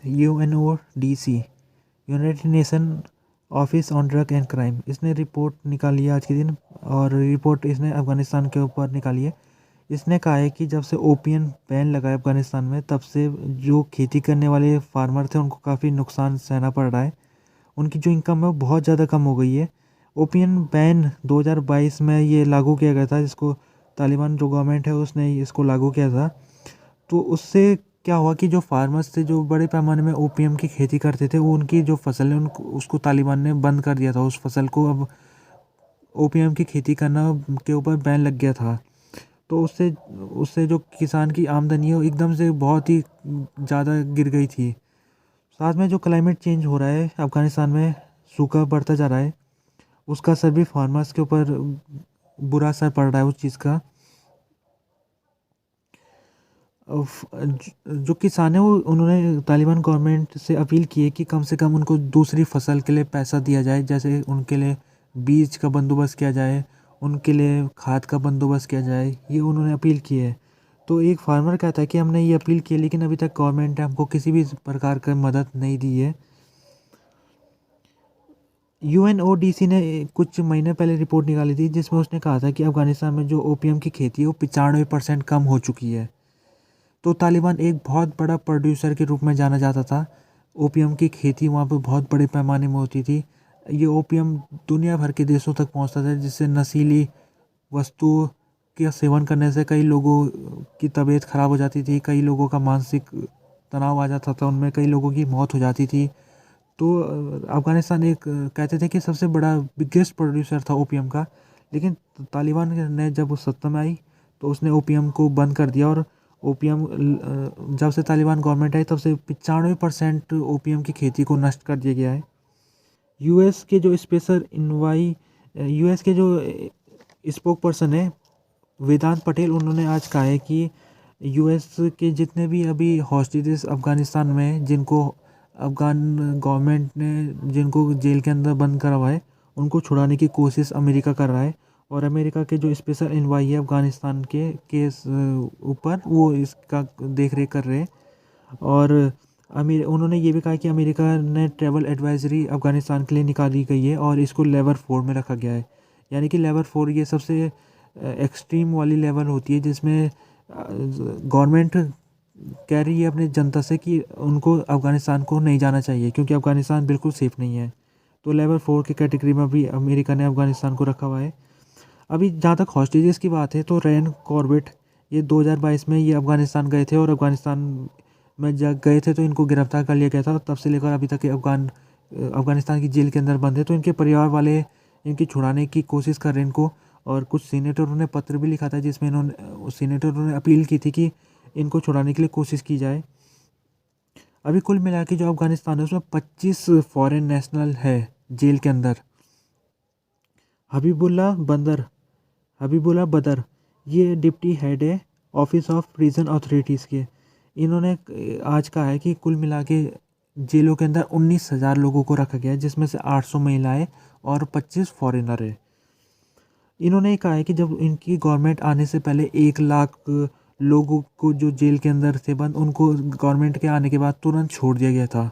UNODC, United nation office on drug and crime, इसने report निकाली है आज के दिन, और रिपोर्ट इसने अफ़गानिस्तान के ऊपर निकाली है। इसने कहा है कि जब से ओपियम बैन लगा है अफ़गानिस्तान में, तब से जो खेती करने वाले फार्मर थे उनको काफ़ी नुकसान सहना पड़ रहा है। उनकी जो इनकम है वो बहुत ज़्यादा कम हो गई है। ओपियम बैन 2022 में ये लागू किया गया था, जिसको तालिबान जो गवर्नमेंट है उसने इसको लागू किया था। तो उससे क्या हुआ कि जो फार्मर्स थे जो बड़े पैमाने में ओपीएम की खेती करते थे, वो उनकी जो फसल है उनको उसको तालिबान ने बंद कर दिया था। उस फसल को अब ओपीएम की खेती करना के ऊपर बैन लग गया था। तो उससे उससे जो किसान की आमदनी है वो एकदम से बहुत ही ज़्यादा गिर गई थी। साथ में जो क्लाइमेट चेंज हो रहा है अफ़गानिस्तान में, सूखा बढ़ता जा रहा है, उसका असर भी फार्मर्स के ऊपर बुरा असर पड़ रहा है उस चीज़ का। जो किसान है वो उन्होंने तालिबान गवर्नमेंट से अपील की है कि कम से कम उनको दूसरी फसल के लिए पैसा दिया जाए, जैसे उनके लिए बीज का बंदोबस्त किया जाए, उनके लिए खाद का बंदोबस्त किया जाए, ये उन्होंने अपील की है। तो एक फार्मर कहता है कि हमने ये अपील की है, लेकिन अभी तक गवर्नमेंट ने हमको किसी भी प्रकार की मदद नहीं दी है। यूएनओडीसी ने कुछ महीने पहले रिपोर्ट निकाली थी, जिसमें उसने कहा था कि अफ़गानिस्तान में जो ओपीएम की खेती है वो 95% कम हो चुकी है। तो तालिबान एक बहुत बड़ा प्रोड्यूसर के रूप में जाना जाता था। ओपीएम की खेती वहाँ पे बहुत बड़े पैमाने में होती थी। ये ओपीएम दुनिया भर के देशों तक पहुँचता था, जिससे नशीली वस्तु का सेवन करने से कई लोगों की तबीयत ख़राब हो जाती थी, कई लोगों का मानसिक तनाव आ जाता था, उनमें कई लोगों की मौत हो जाती थी। तो अफ़गानिस्तान एक कहते थे कि सबसे बड़ा बिगेस्ट प्रोड्यूसर था ओपीएम का, लेकिन तालिबान ने जब वो सत्ता में आई तो उसने ओपीएम को बंद कर दिया। और ओपीएम जब से तालिबान गवर्नमेंट आई तब से 95% ओपीएम की खेती को नष्ट कर दिया गया है। यूएस के जो स्पेशल इनवाई यूएस के जो स्पोक पर्सन है वेदांत पटेल, उन्होंने आज कहा है कि यूएस के जितने भी अभी हॉस्टेजेस अफ़गानिस्तान में हैं, जिनको अफ़गान गवर्नमेंट ने जिनको जेल के अंदर बंद करा हुआ है, उनको छुड़ाने की कोशिश अमेरिका कर रहा है। और अमेरिका के जो स्पेशल एनवाई है अफ़गानिस्तान के केस ऊपर, वो इसका देख रेख कर रहे हैं। और उन्होंने ये भी कहा कि अमेरिका ने ट्रैवल एडवाइजरी अफ़गानिस्तान के लिए निकाली गई है और इसको लेवल 4 में रखा गया है। यानी कि लेवल 4 ये सबसे एक्सट्रीम वाली लेवल होती है, जिसमें गवर्नमेंट कह रही है अपनी जनता से कि उनको अफ़गानिस्तान को नहीं जाना चाहिए, क्योंकि अफ़गानिस्तान बिल्कुल सेफ़ नहीं है। तो लेवल 4 की कैटेगरी में अभी अमेरिका ने अफ़गानिस्तान को रखा हुआ है। अभी जहाँ तक हॉस्टेजेस की बात है, तो रैन कॉर्बेट ये 2022 में ये अफ़गानिस्तान गए थे, और अफ़गानिस्तान में जब गए थे तो इनको गिरफ्तार कर लिया गया था। तब से लेकर अभी तक ये अफ़गानिस्तान की जेल के अंदर बंद है। तो इनके परिवार वाले इनकी छुड़ाने की कोशिश कर रहे हैं इनको, और कुछ सीनेटरों ने पत्र भी लिखा था, जिसमें सीनेटरों ने अपील की थी कि इनको छुड़ाने के लिए कोशिश की जाए। अभी कुल मिला के जो अफ़गानिस्तान है उसमें 25 फॉरेन नेशनल है जेल के अंदर। हबीबुल्ला बंदर हबीबुल्ला बदर, ये डिप्टी हेड है ऑफिस ऑफ प्रिजन अथॉरिटीज़ के। इन्होंने आज कहा है कि कुल मिला के जेलों के अंदर 19,000 लोगों को रखा गया है, जिसमें से 800 महिलाएं और 25 फॉरेनर है। इन्होंने ये कहा है कि जब इनकी गवर्नमेंट आने से पहले 1 लाख लोगों को जो जेल के अंदर थे बंद, उनको गवर्नमेंट के आने के बाद तुरंत छोड़ दिया गया था।